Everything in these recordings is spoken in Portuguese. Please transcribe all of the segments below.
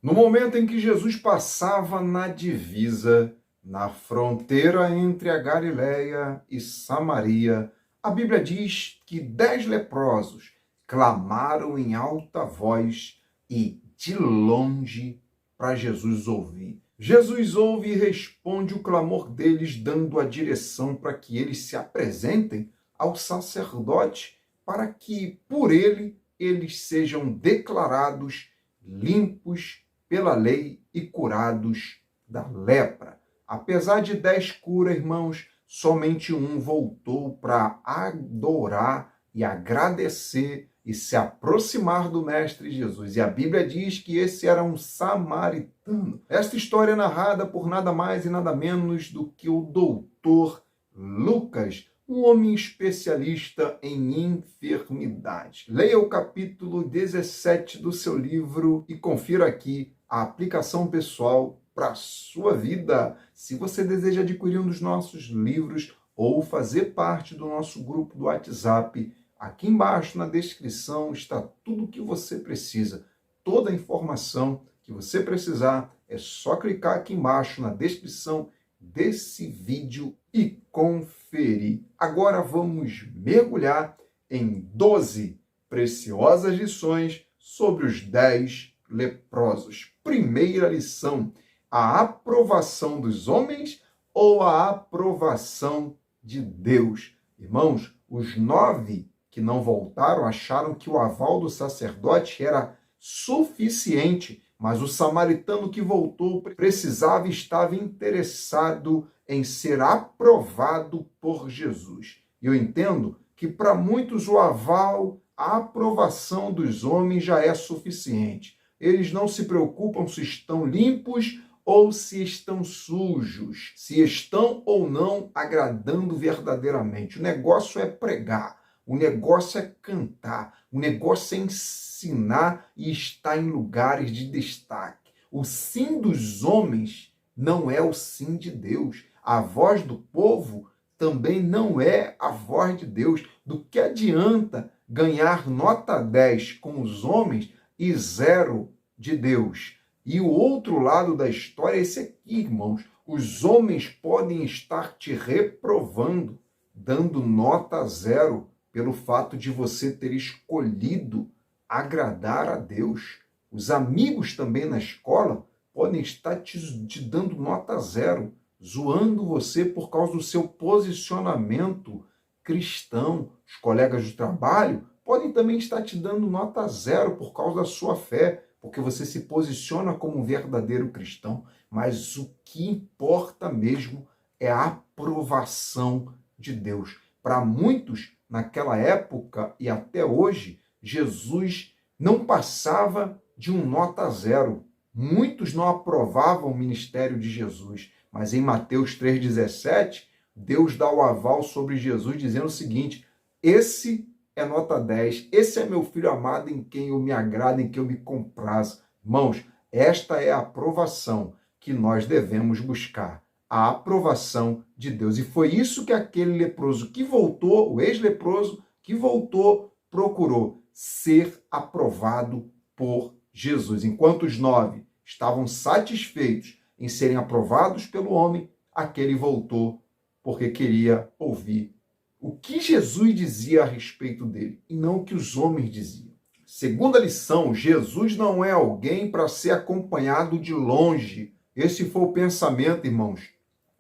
No momento em que Jesus passava na divisa, na fronteira entre a Galileia e Samaria, a Bíblia diz que 10 leprosos clamaram em alta voz e de longe para Jesus ouvir. Jesus ouve e responde o clamor deles, dando a direção para que eles se apresentem ao sacerdote, para que por ele eles sejam declarados limpos pela lei e curados da lepra. Apesar de 10 curas, irmãos, somente um voltou para adorar e agradecer e se aproximar do Mestre Jesus. E a Bíblia diz que esse era um samaritano. Esta história é narrada por nada mais e nada menos do que o doutor Lucas, um homem especialista em enfermidades. Leia o capítulo 17 do seu livro e confira aqui a aplicação pessoal para a sua vida. Se você deseja adquirir um dos nossos livros ou fazer parte do nosso grupo do WhatsApp, aqui embaixo na descrição está tudo o que você precisa. Toda a informação que você precisar é só clicar aqui embaixo na descrição desse vídeo e conferir. Agora vamos mergulhar em 12 preciosas lições sobre os 10 leprosos. Primeira lição: a aprovação dos homens ou a aprovação de Deus? Irmãos, os 9 que não voltaram acharam que o aval do sacerdote era suficiente, mas o samaritano que voltou precisava e estava interessado em ser aprovado por Jesus. E eu entendo que para muitos o aval, a aprovação dos homens já é suficiente. Eles não se preocupam se estão limpos ou se estão sujos, se estão ou não agradando verdadeiramente. O negócio é pregar, o negócio é cantar, o negócio é ensinar e estar em lugares de destaque. O sim dos homens não é o sim de Deus. A voz do povo também não é a voz de Deus. Do que adianta ganhar nota 10 com os homens e 0 de Deus? E o outro lado da história é esse aqui, irmãos. Os homens podem estar te reprovando, dando nota 0 pelo fato de você ter escolhido agradar a Deus. Os amigos também na escola podem estar te dando nota 0, zoando você por causa do seu posicionamento cristão. Os colegas de trabalho podem também estar te dando nota 0 por causa da sua fé, porque você se posiciona como um verdadeiro cristão. Mas o que importa mesmo é a aprovação de Deus. Para muitos, naquela época e até hoje, Jesus não passava de um nota 0. Muitos não aprovavam o ministério de Jesus, mas em Mateus 3,17, Deus dá o aval sobre Jesus, dizendo o seguinte: esse é nota 10, esse é meu filho amado em quem eu me agrado, em quem eu me comprazo. Irmãos, esta é a aprovação que nós devemos buscar, a aprovação de Deus. E foi isso que aquele leproso que voltou, o ex-leproso que voltou, procurou: ser aprovado por Jesus. Enquanto os 9 estavam satisfeitos em serem aprovados pelo homem, aquele voltou porque queria ouvir o que Jesus dizia a respeito dele e não o que os homens diziam. Segunda lição: Jesus não é alguém para ser acompanhado de longe. Esse foi o pensamento, irmãos,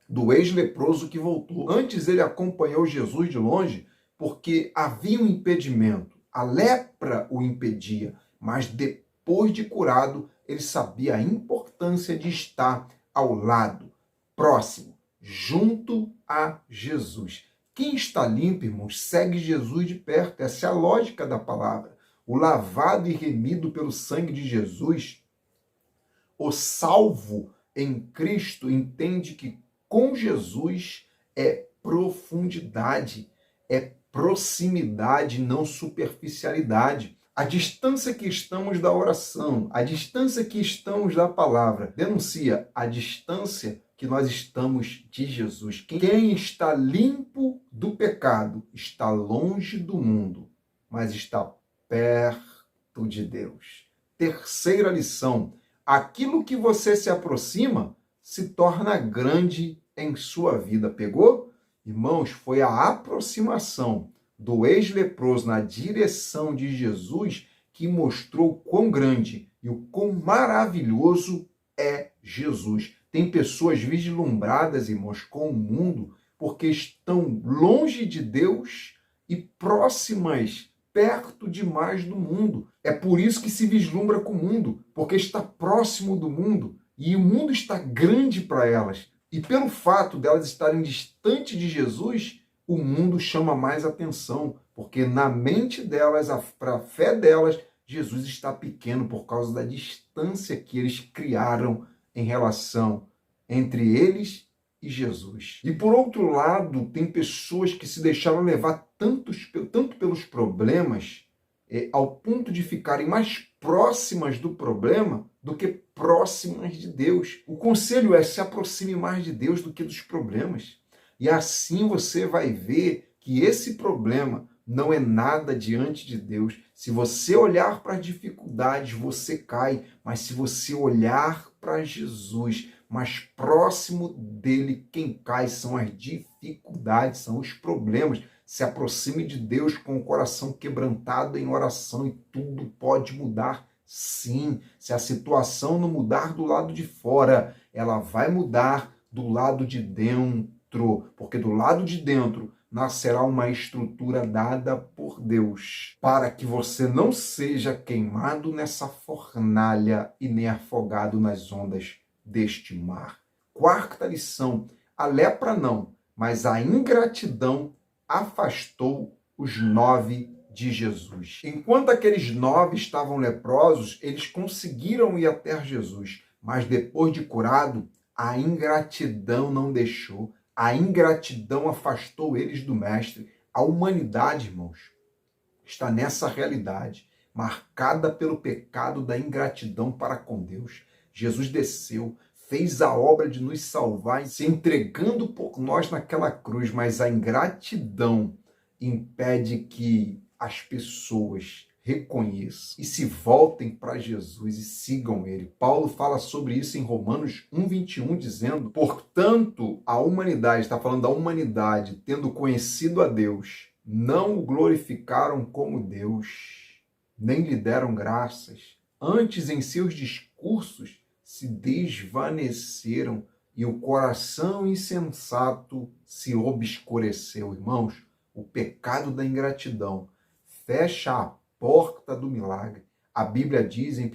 do ex-leproso que voltou. Antes ele acompanhou Jesus de longe porque havia um impedimento. A lepra o impedia, mas depois de curado, ele sabia a importância de estar ao lado, próximo, junto a Jesus. Quem está limpo, irmãos, segue Jesus de perto. Essa é a lógica da palavra. O lavado e remido pelo sangue de Jesus, o salvo em Cristo, entende que com Jesus é profundidade, é proximidade, não superficialidade. A distância que estamos da oração, a distância que estamos da palavra, denuncia a distância que nós estamos de Jesus. Quem está limpo do pecado está longe do mundo, mas está perto de Deus. Terceira lição: aquilo que você se aproxima se torna grande em sua vida. Pegou? Irmãos, foi a aproximação do ex-leproso na direção de Jesus que mostrou quão grande e o quão maravilhoso é Jesus. Tem pessoas vislumbradas, irmãos, com o mundo porque estão longe de Deus e próximas, perto demais do mundo. É por isso que se vislumbra com o mundo, porque está próximo do mundo e o mundo está grande para elas. E pelo fato delas estarem distante de Jesus, o mundo chama mais atenção, porque na mente delas, para a fé delas, Jesus está pequeno por causa da distância que eles criaram em relação entre eles e Jesus. E por outro lado, tem pessoas que se deixaram levar tanto pelos problemas, ao ponto de ficarem mais próximas do problema do que próximas de Deus. O conselho é: se aproxime mais de Deus do que dos problemas. E assim você vai ver que esse problema não é nada diante de Deus. Se você olhar para as dificuldades, você cai. Mas se você olhar para Jesus, mais próximo dele, quem cai são as dificuldades, são os problemas. Se aproxime de Deus com o coração quebrantado em oração e tudo pode mudar. Sim, se a situação não mudar do lado de fora, ela vai mudar do lado de dentro, porque do lado de dentro nascerá uma estrutura dada por Deus, para que você não seja queimado nessa fornalha e nem afogado nas ondas deste mar. Quarta lição: a lepra não, mas a ingratidão afastou os 9 de Jesus. Enquanto aqueles 9 estavam leprosos, eles conseguiram ir até Jesus, mas depois de curado, a ingratidão não deixou. A ingratidão afastou eles do Mestre. A humanidade, irmãos, está nessa realidade, marcada pelo pecado da ingratidão para com Deus. Jesus desceu, fez a obra de nos salvar, se entregando por nós naquela cruz, mas a ingratidão impede que as pessoas reconheçam e se voltem para Jesus e sigam ele. Paulo fala sobre isso em Romanos 1:21, dizendo: portanto, a humanidade, está falando da humanidade, tendo conhecido a Deus, não o glorificaram como Deus, nem lhe deram graças. Antes, em seus discursos, se desvaneceram e o coração insensato se obscureceu. Irmãos, o pecado da ingratidão fecha a porta do milagre. A Bíblia diz em 1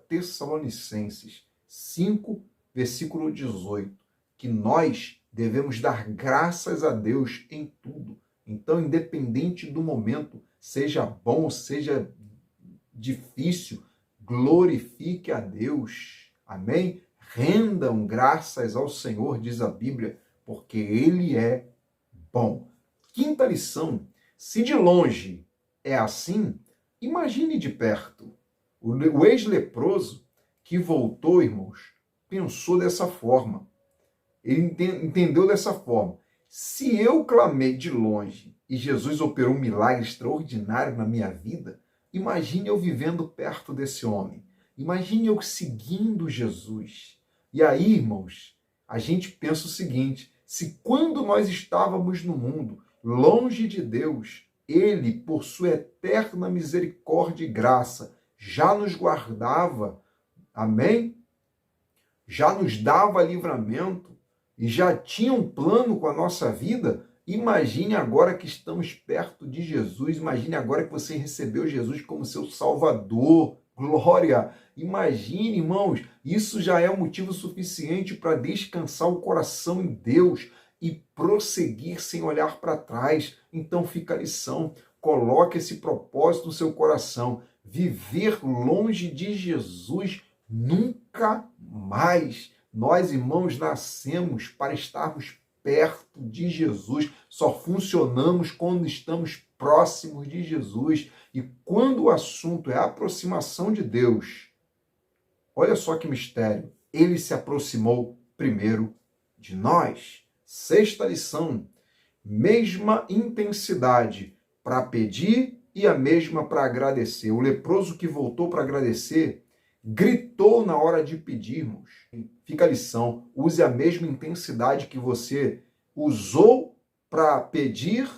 Tessalonicenses 5, versículo 18, que nós devemos dar graças a Deus em tudo. Então, independente do momento, seja bom ou seja difícil, glorifique a Deus. Amém? Rendam graças ao Senhor, diz a Bíblia, porque Ele é bom. Quinta lição: se de longe é assim, imagine de perto. O ex-leproso que voltou, irmãos, pensou dessa forma. Ele entendeu dessa forma: se eu clamei de longe e Jesus operou um milagre extraordinário na minha vida, imagine eu vivendo perto desse homem. Imagine eu seguindo Jesus. E aí, irmãos, a gente pensa o seguinte: se quando nós estávamos no mundo, longe de Deus, Ele, por sua eterna misericórdia e graça, já nos guardava, amém? Já nos dava livramento e já tinha um plano com a nossa vida. Imagine agora que estamos perto de Jesus, imagine agora que você recebeu Jesus como seu Salvador. Glória! Imagine, irmãos, isso já é um motivo suficiente para descansar o coração em Deus e prosseguir sem olhar para trás. Então fica a lição, coloque esse propósito no seu coração: viver longe de Jesus nunca mais. Nós, irmãos, nascemos para estarmos perto de Jesus, só funcionamos quando estamos próximos de Jesus. E quando o assunto é a aproximação de Deus, olha só que mistério, Ele se aproximou primeiro de nós. Sexta lição: mesma intensidade para pedir e a mesma para agradecer. O leproso que voltou para agradecer gritou na hora de pedirmos. Fica a lição, use a mesma intensidade que você usou para pedir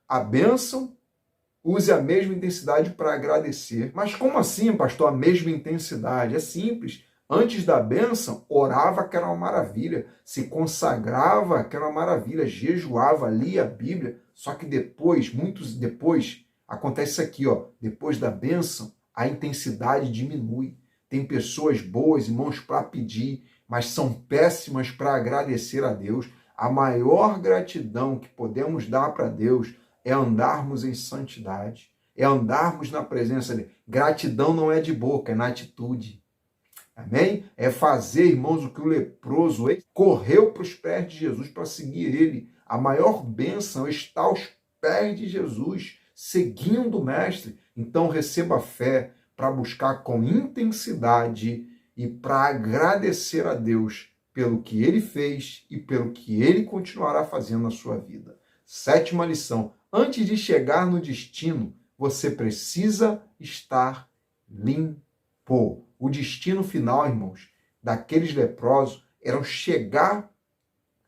a bênção, use a mesma intensidade para agradecer. Mas como assim, pastor, a mesma intensidade? É simples. Antes da bênção, orava, que era uma maravilha. Se consagrava, que era uma maravilha. Jejuava, lia a Bíblia. Só que depois, muitos depois, acontece isso aqui, ó. Depois da bênção, a intensidade diminui. Tem pessoas boas, irmãos, para pedir, mas são péssimas para agradecer a Deus. A maior gratidão que podemos dar para Deus é andarmos em santidade, é andarmos na presença dele. Gratidão não é de boca, é na atitude. Amém? É fazer, irmãos, o que o leproso correu para os pés de Jesus para seguir ele. A maior bênção está aos pés de Jesus, seguindo o Mestre. Então receba fé para buscar com intensidade e para agradecer a Deus pelo que ele fez e pelo que ele continuará fazendo na sua vida. 7ª lição. Antes de chegar no destino, você precisa estar limpo. O destino final, irmãos, daqueles leprosos era chegar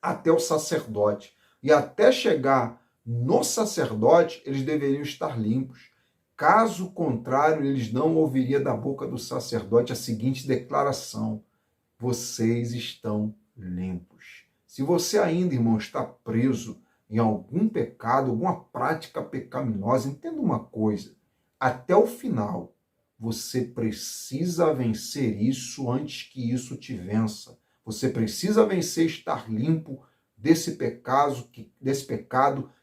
até o sacerdote. E até chegar no sacerdote, eles deveriam estar limpos. Caso contrário, eles não ouviriam da boca do sacerdote a seguinte declaração: vocês estão limpos. Se você ainda, irmão, está preso em algum pecado, alguma prática pecaminosa, entenda uma coisa, até o final, você precisa vencer isso antes que isso te vença. Você precisa vencer, estar limpo desse pecado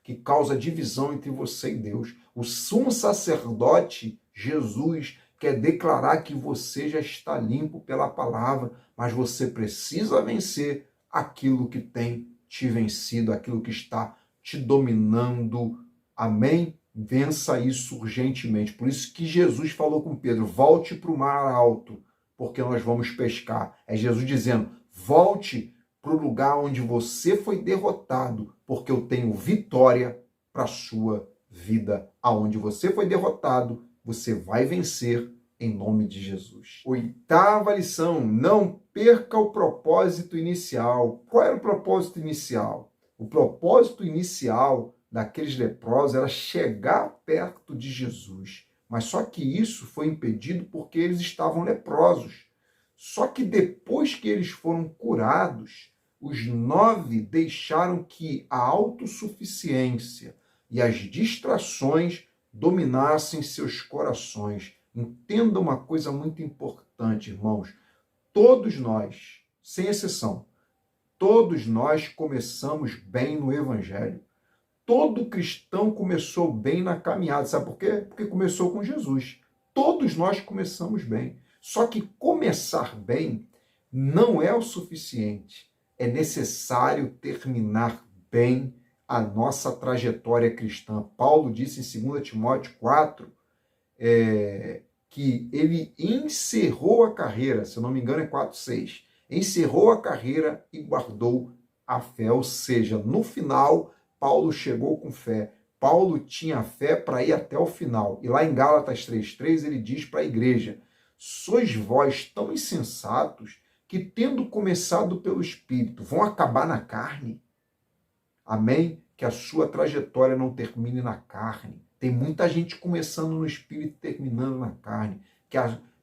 que causa divisão entre você e Deus. O sumo sacerdote, Jesus, quer declarar que você já está limpo pela palavra, mas você precisa vencer aquilo que tem te vencido, aquilo que está te dominando. Amém? Vença isso urgentemente. Por isso que Jesus falou com Pedro, volte para o mar alto, porque nós vamos pescar. É Jesus dizendo, volte para o lugar onde você foi derrotado, porque eu tenho vitória para a sua vida. Aonde você foi derrotado, você vai vencer em nome de Jesus. 8ª lição, não perca o propósito inicial. Qual era o propósito inicial? O propósito inicial daqueles leprosos era chegar perto de Jesus. Mas só que isso foi impedido porque eles estavam leprosos. Só que depois que eles foram curados, os 9 deixaram que a autossuficiência e as distrações dominassem seus corações. Entenda uma coisa muito importante, irmãos. Todos nós, sem exceção, todos nós começamos bem no Evangelho. Todo cristão começou bem na caminhada. Sabe por quê? Porque começou com Jesus. Todos nós começamos bem. Só que começar bem não é o suficiente. É necessário terminar bem a nossa trajetória cristã. Paulo disse em 2 Timóteo 4, que ele encerrou a carreira, se eu não me engano é 4:6, encerrou a carreira e guardou a fé. Ou seja, no final, Paulo chegou com fé. Paulo tinha fé para ir até o final. E lá em Gálatas 3:3 ele diz para a igreja, sois vós tão insensatos que, tendo começado pelo Espírito, vão acabar na carne? Amém? Que a sua trajetória não termine na carne. Tem muita gente começando no Espírito e terminando na carne.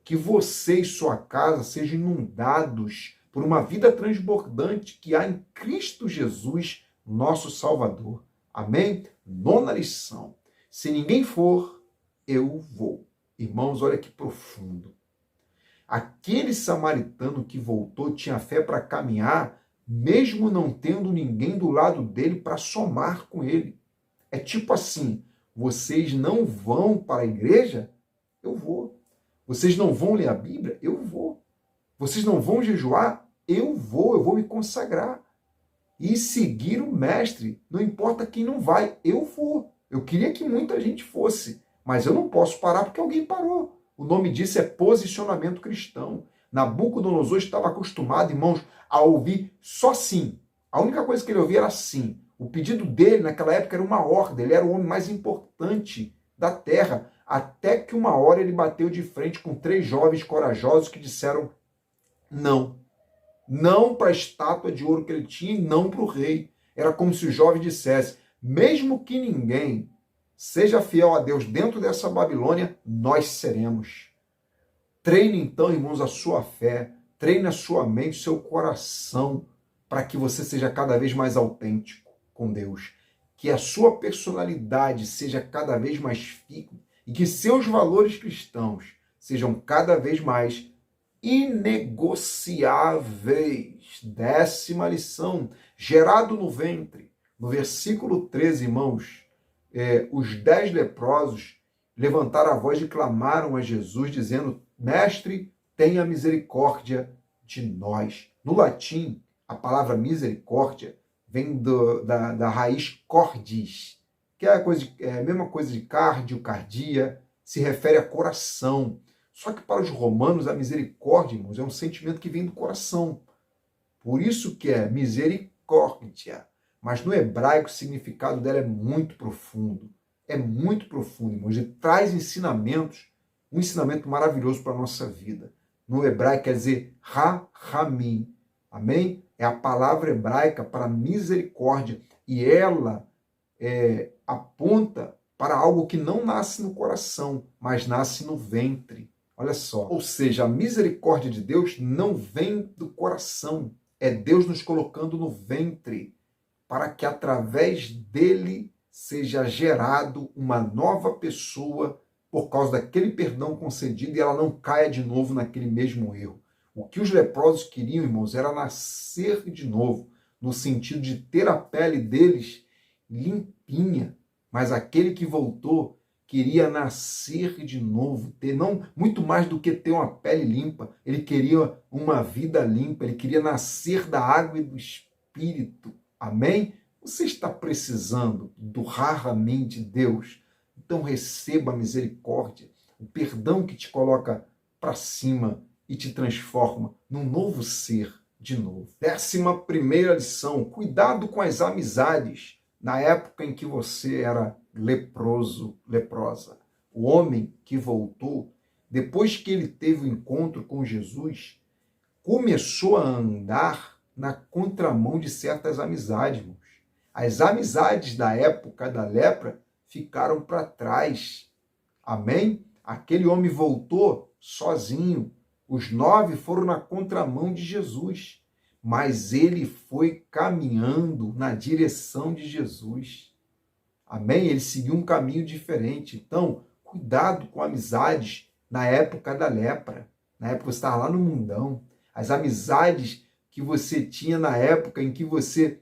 Que você e sua casa sejam inundados por uma vida transbordante que há em Cristo Jesus, nosso Salvador. Amém? 9ª lição. Se ninguém for, eu vou. Irmãos, olha que profundo. Aquele samaritano que voltou tinha fé para caminhar, mesmo não tendo ninguém do lado dele para somar com ele. É tipo assim, vocês não vão para a igreja? Eu vou. Vocês não vão ler a Bíblia? Eu vou. Vocês não vão jejuar? Eu vou me consagrar. E seguir o mestre, não importa quem não vai, eu vou. Eu queria que muita gente fosse, mas eu não posso parar porque alguém parou. O nome disso é posicionamento cristão. Nabucodonosor estava acostumado, irmãos, a ouvir só sim. A única coisa que ele ouvia era sim. O pedido dele naquela época era uma ordem, ele era o homem mais importante da terra. até que uma hora ele bateu de frente com 3 jovens corajosos que disseram não. Não para a estátua de ouro que ele tinha e não para o rei. Era como se o jovem dissesse, mesmo que ninguém seja fiel a Deus dentro dessa Babilônia, nós seremos. Treine então, irmãos, a sua fé, treine a sua mente, o seu coração, para que você seja cada vez mais autêntico com Deus. Que a sua personalidade seja cada vez mais firme e que seus valores cristãos sejam cada vez mais inegociáveis. 10ª lição, gerado no ventre. No versículo 13, irmãos, os 10 leprosos levantaram a voz e clamaram a Jesus, dizendo, Mestre, tenha misericórdia de nós. No latim, a palavra misericórdia vem da raiz cordis, que é a mesma coisa de cardio, cardia, se refere a coração. Só que para os romanos, a misericórdia, irmãos, é um sentimento que vem do coração. Por isso que é misericórdia. Mas no hebraico, o significado dela é muito profundo. É muito profundo, irmãos. Ele traz ensinamentos, um ensinamento maravilhoso para a nossa vida. No hebraico quer dizer rahamim. Amém? É a palavra hebraica para misericórdia. E ela aponta para algo que não nasce no coração, mas nasce no ventre. Olha só. Ou seja, a misericórdia de Deus não vem do coração. É Deus nos colocando no ventre, para que através dele seja gerado uma nova pessoa por causa daquele perdão concedido e ela não caia de novo naquele mesmo erro. O que os leprosos queriam, irmãos, era nascer de novo, no sentido de ter a pele deles limpinha. Mas aquele que voltou queria nascer de novo, ter não muito mais do que ter uma pele limpa. Ele queria uma vida limpa, ele queria nascer da água e do Espírito. Amém? Você está precisando do rahamim de Deus? Então receba a misericórdia, o perdão que te coloca para cima e te transforma num novo ser de novo. 11ª lição, cuidado com as amizades na época em que você era leproso, leprosa. O homem que voltou, depois que ele teve o encontro com Jesus, começou a andar na contramão de certas amizades, irmãos. As amizades da época da lepra ficaram para trás. Amém? Aquele homem voltou sozinho. Os 9 foram na contramão de Jesus, mas ele foi caminhando na direção de Jesus. Amém? Ele seguiu um caminho diferente. Então, cuidado com amizades na época da lepra. Na época que você estava lá no mundão. As amizades que você tinha na época em que você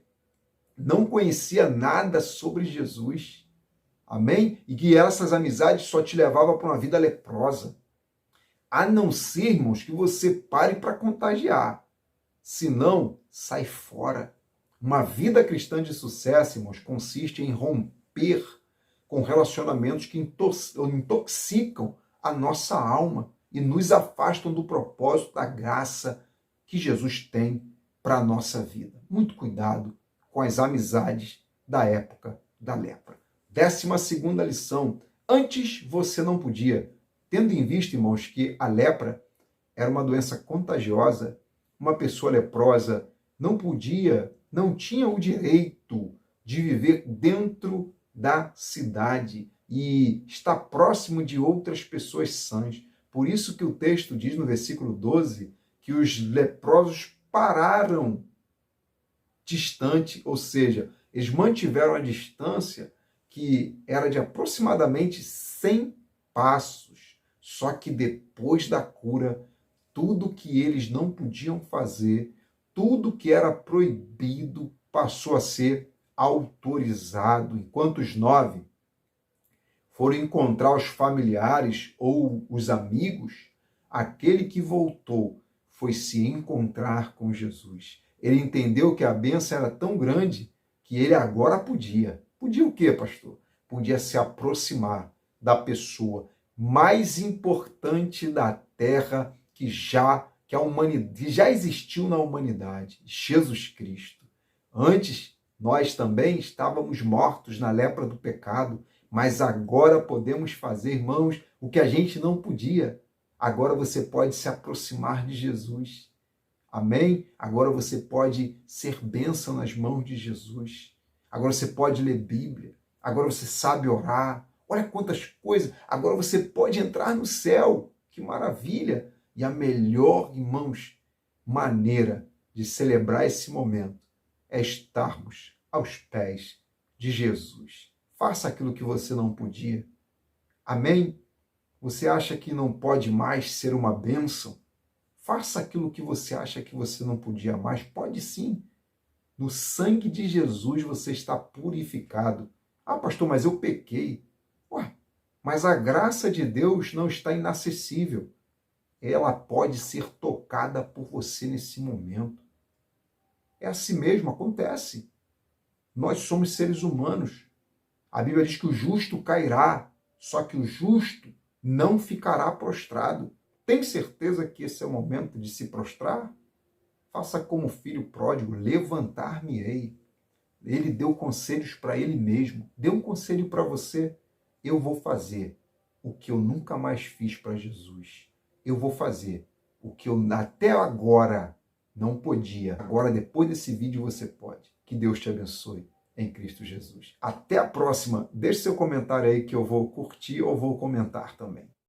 não conhecia nada sobre Jesus. Amém? E que essas amizades só te levavam para uma vida leprosa. A não ser, irmãos, que você pare para contagiar. Senão, sai fora. Uma vida cristã de sucesso, irmãos, consiste em romper com relacionamentos que intoxicam a nossa alma e nos afastam do propósito da graça que Jesus tem para a nossa vida. Muito cuidado com as amizades da época da lepra. 12ª lição. Antes você não podia. Tendo em vista, irmãos, que a lepra era uma doença contagiosa, uma pessoa leprosa não tinha o direito de viver dentro da cidade e estar próximo de outras pessoas sãs. Por isso que o texto diz no versículo 12 que os leprosos pararam distante, ou seja, eles mantiveram a distância que era de aproximadamente 100 passos. Só que depois da cura, tudo que eles não podiam fazer, tudo que era proibido, passou a ser autorizado. Enquanto os 9 foram encontrar os familiares ou os amigos, aquele que voltou foi se encontrar com Jesus. Ele entendeu que a bênção era tão grande que ele agora podia. Podia o quê, pastor? Podia se aproximar da pessoa mais importante da terra que já existiu na humanidade, Jesus Cristo. Antes, nós também estávamos mortos na lepra do pecado, Mas agora podemos fazer, irmãos, o que a gente não podia. Agora você pode se aproximar de Jesus. Amém? Agora você pode ser bênção nas mãos de Jesus. Agora você pode ler Bíblia. Agora você sabe orar. Olha quantas coisas. Agora você pode entrar no céu. Que maravilha! E a melhor, irmãos, maneira de celebrar esse momento é estarmos aos pés de Jesus. Faça aquilo que você não podia. Amém? Você acha que não pode mais ser uma bênção? Faça aquilo que você acha que você não podia mais. Pode sim. No sangue de Jesus você está purificado. Ah, pastor, mas eu pequei. Ué, mas a graça de Deus não está inacessível. Ela pode ser tocada por você nesse momento. É assim mesmo, acontece. Nós somos seres humanos. A Bíblia diz que o justo cairá, só que o justo não ficará prostrado. Tem certeza que esse é o momento de se prostrar? Faça como o filho pródigo, levantar-me-ei. Ele deu conselhos para ele mesmo. Dê um conselho para você. Eu vou fazer o que eu nunca mais fiz para Jesus. Eu vou fazer o que eu até agora não podia. Agora, depois desse vídeo, você pode. Que Deus te abençoe em Cristo Jesus. Até a próxima. Deixe seu comentário aí que eu vou curtir ou vou comentar também.